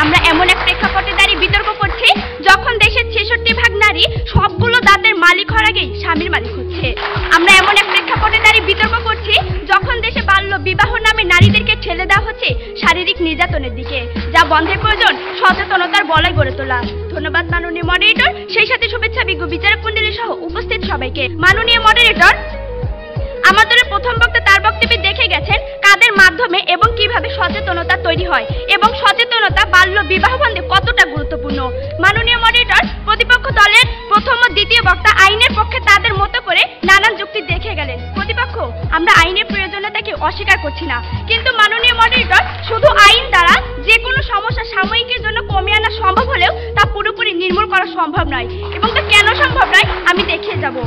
আমরা এমন এক প্রেক্ষাপটে দাঁড়িয়ে বিতর্ক করছি যখন দেশের 66% নারী সবগুলো দাঁতের মালিক হওয়ার আগেই স্বামীর মালিক হচ্ছে। আমরা এমন এক প্রেক্ষাপটে দাঁড়িয়ে বিতর্ক করছি যখন দেশে বাল্য বিবাহ নামে নারীদেরকে ঠেলে দেওয়া হচ্ছে শারীরিক নির্যাতনের দিকে, যা বন্ধের প্রয়োজন সচেতনতার বলয় গড়ে তোলা। ধন্যবাদ মাননীয় মডারেটর, সেই সাথে শুভেচ্ছা বিজ্ঞ বিচারক মণ্ডলী সহ উপস্থিত সবাইকে। মাননীয় মডারেটর, আমাদের প্রথম বক্তা তার বক্তব্যে দেখে গেছেন কাদের মাধ্যমে এবং কিভাবে সচেতনতা তৈরি হয় এবং সচেতনতা বাল্য বিবাহ বন্ধে কতটা গুরুত্বপূর্ণ। মাননীয় মডারেটর, প্রতিপক্ষ দলের প্রথম ও দ্বিতীয় বক্তা আইনের পক্ষে তাদের মতো করে নানান যুক্তি দেখে গেলেন। প্রতিপক্ষ, আমরা আইনের প্রয়োজনীয়তাকে অস্বীকার করছি না, কিন্তু মাননীয় মডারেটর, শুধু আইন দ্বারা যে কোনো সমস্যা সাময়িকের জন্য কমিয়ে আনা সম্ভব হলেও তা পুরোপুরি নির্মূল করা সম্ভব নয়, এবং তা কেন সম্ভব নয় আমি দেখিয়ে যাব।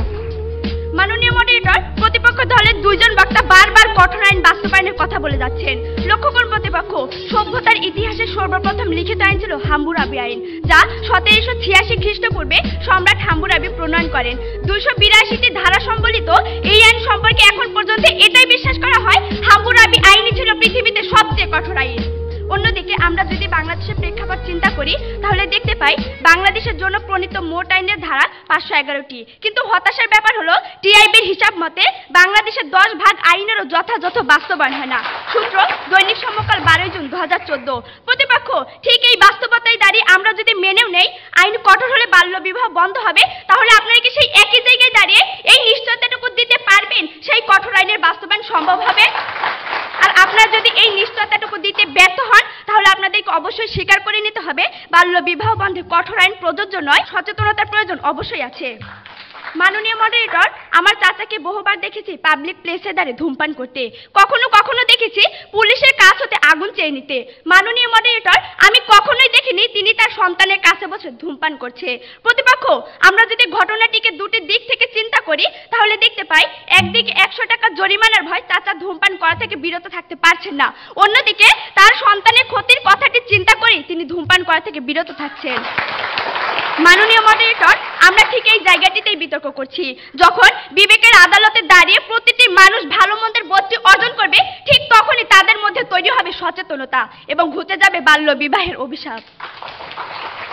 মাননীয় মডারেটর, প্রতিপক্ষ দলের দুইজন বক্তা বারবার কঠোর আইন বাস্তবায়নের কথা বলে যাচ্ছেন। লক্ষ্য করুন প্রতিপক্ষ, সভ্যতার ইতিহাসে সর্বপ্রথম লিখিত আইন ছিল হাম্মুরাবি আইন, যা 1786 খ্রিস্টপূর্বে সম্রাট হাম্মুরাবি প্রণয়ন করেন। 282টি ধারা সম্বলিত এই আইন সম্পর্কে এখন পর্যন্ত এটাই বিশ্বাস করা হয় হাম্মুরাবি আইনই ছিল পৃথিবীতে সবচেয়ে কঠোর আইন। অন্যদিকে আমরা যদি বাংলাদেশের প্রেক্ষাপট চিন্তা করি তাহলে দেখতে পাই বাংলাদেশের জন্য প্রণীত মোট আইনের ধারা 511টি, কিন্তু হতাশার ব্যাপার হলো টিআইবির হিসাব মতে বাংলাদেশের 10 ভাগ আইনেরও যথাযথ বাস্তবায়ন হয় না। সূত্র দৈনিক সমকাল 12 জুন 2014। প্রতিপক্ষ, ঠিক এই বাস্তবতায় দাঁড়িয়ে আমরা যদি মেনেও নেই আইন কঠোর হলে বাল্য বিবাহ বন্ধ হবে, তাহলে আপনারা কি সেই একই জায়গায় দাঁড়িয়ে এই নিশ্চয়তাটুকু দিতে পারবেন সেই কঠোর আইনের বাস্তবায়ন সম্ভব হবে? আর আপনারা যদি এই নিশ্চয়তাটুকু দিতে ব্যর্থ হন তাহলে আপনাদেরকে অবশ্যই স্বীকার করে নিতে হবে বাল্য বিবাহ বন্ধে কঠোর আইন প্রযোজ্য নয়, সচেতনতার প্রয়োজন অবশ্যই আছে। মাননীয় মডারেটর, আমার চাচাকে বহুবার দেখেছি পাবলিক প্লেসে দাঁড়িয়ে ধূমপান করতে, কখনো কখনো দেখেছি পুলিশের কাছ হতে আগুন চেয়ে নিতে। মাননীয় মডারেটর, আমি কখনোই দেখিনি তিনি তার সন্তানের কাছে বসে ধূমপান করছে। প্রতিপক্ষ, আমরা যদি ঘটনাটিকে দুটি দিক থেকে চিন্তা করি তাহলে দেখতে পাই একদিকে 100 টাকা জরিমানার ভয় চাচা ধূমপান করা থেকে বিরত থাকতে পারছেন না, অন্যদিকে তার সন্তানের ক্ষতির কথাটি চিন্তা করে তিনি ধূমপান করা থেকে বিরত থাকছেন। মাননীয় মডারেটর, আমরা ঠিক এই জায়গাটিতেই বিতর্ক করছি যখন বিবেকের আদালতে দাঁড়িয়ে প্রতিটি মানুষ ভালো মন্দের বোধটি অর্জন করবে, ঠিক তখনই তাদের মধ্যে তৈরি হবে সচেতনতা এবং ঘুচে যাবে বাল্য বিবাহের অভিশাপ।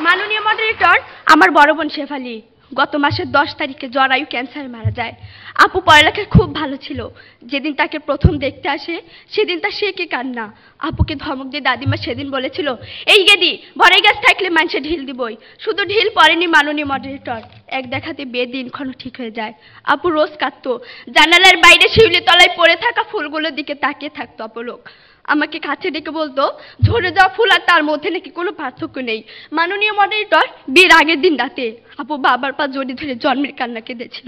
মাননীয় মডারেটর, আমার বড় বোন শেফালি গত মাসের 10 তারিখে জরায়ু ক্যান্সারে মারা যায়। আপু পড়ালেখায় খুব ভালো ছিল, যেদিন তাকে প্রথম দেখতে আসে সেদিন তার সে কি কান্না। আপুকে ধমক দিয়ে দাদিমা সেদিন বলেছিল, এই গেদি ভরে গাছ থাকলে মানুষে ঢিল দিবই। শুধু ঢিল পড়েনি মাননীয় মডারেটর, এক দেখাতে বিয়ে দিনক্ষণ ঠিক হয়ে যায়। আপু রোজ কাঁদতো, জানালার বাইরে শিউলি তলায় পড়ে থাকা ফুলগুলোর দিকে তাকিয়ে থাকতো অপলক। আমাকে কাছে ডেকে বলতো ঝরে যাওয়া ফুল আর তার মধ্যে নাকি কোনো পার্থক্য নেই। মাননীয় মডারেটর, বিয়ের আগের দিন রাতে আপু বাবার পা জড়িয়ে ধরে জন্মের কান্না কেঁদেছিল,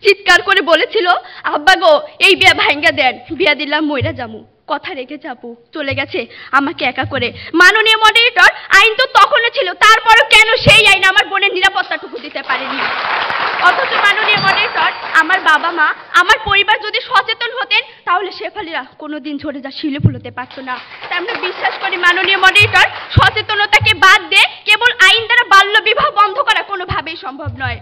চিৎকার করে বলেছিল, আব্বা গো এই বিয়া ভাঙ্গা দেন, বিয়া দিলাম মইরা যামু। কথা রেখেছে আপু, চলে গেছে আমাকে একা করে। মাননীয় মডারেটর, আইন তো তখনও ছিল, তারপরও কেন সেই আইন আমার বোনের নিরাপত্তাটুকু দিতে পারেনি? অথচ মাননীয় মডারেটর, আমার বাবা মা আমার পরিবার যদি সচেতন হতেন তাহলে শেফালিরা কোনোদিন ঝরে যা শিলে ফুলতে পারতো না। তাই আমরা বিশ্বাস করি মাননীয় মডারেটর, সচেতনতাকে বাদ দিয়ে কেবল আইন দ্বারা বাল্য বিবাহ বন্ধ করা কোনোভাবেই সম্ভব নয়।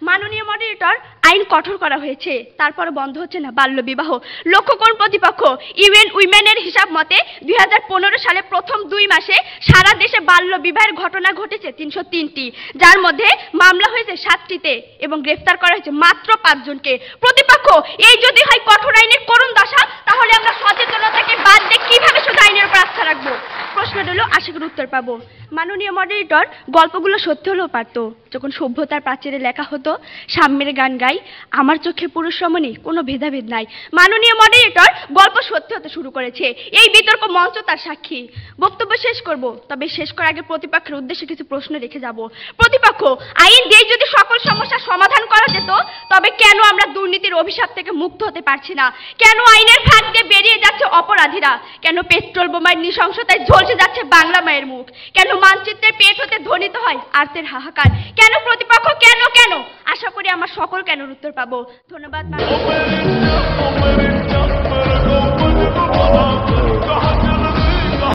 মাননীয় মডারেটর, আইন কঠোর করা হয়েছে, তারপর বন্ধ হচ্ছে না বাল্য বিবাহ। লক্ষ্য করুন প্রতিপক্ষ, ইউএন উইমেনের হিসাব মতে 2015 সালে প্রথম 2 মাসে সারা দেশে বাল্য বিবাহের ঘটনা ঘটেছে 303টি, যার মধ্যে মামলা হয়েছে 7টিতে এবং গ্রেফতার করা হয়েছে মাত্র 5 জনকে। প্রতিপক্ষ, এই যদি হয় কঠোর আইনের করুণ দশা, তাহলে আমরা সচেতনতাকে বাদ দিয়ে কিভাবে শুধু আইনের উপর আস্থা রাখবো? প্রশ্ন হলো, আশা করি উত্তর পাবো। মাননীয় মডারেটর, গল্পগুলো সত্যি হলেও পারতো। যখন সভ্যতার প্রাচীরে লেখা হতো সাম্যের গান গাই, আমার চোখে পুরুষ রমণী, কোনো ভেদাভেদ নাই। মাননীয় মডারেটর, গল্প সত্যি হতে শুরু করেছে, এই বিতর্ক মঞ্চ তার সাক্ষী। বক্তব্য শেষ করব, তবে শেষ করার আগে প্রতিপক্ষের উদ্দেশ্যে কিছু প্রশ্ন রেখে যাব। প্রতিপক্ষ, আইন দিয়ে যদি সকল সমস্যার সমাধান করা যেত তবে কেন আমরা দুর্নীতির অভিশাপ থেকে মুক্ত হতে পারছি না? কেন আইনের ফাঁক দিয়ে বেরিয়ে যাচ্ছে অপরাধীরা? কেন পেট্রোল বোমার নৃশংসতায় ঝলসে যাচ্ছে বাংলা মায়ের মুখ? কেন মানচিত্রের পেট হতে ধ্বনিত হয় আর্তের হাহাকার? কেন প্রতিপক্ষ, কেন কেন? আশা করি আমার সকল কেনর উত্তর পাবো। ধন্যবাদ।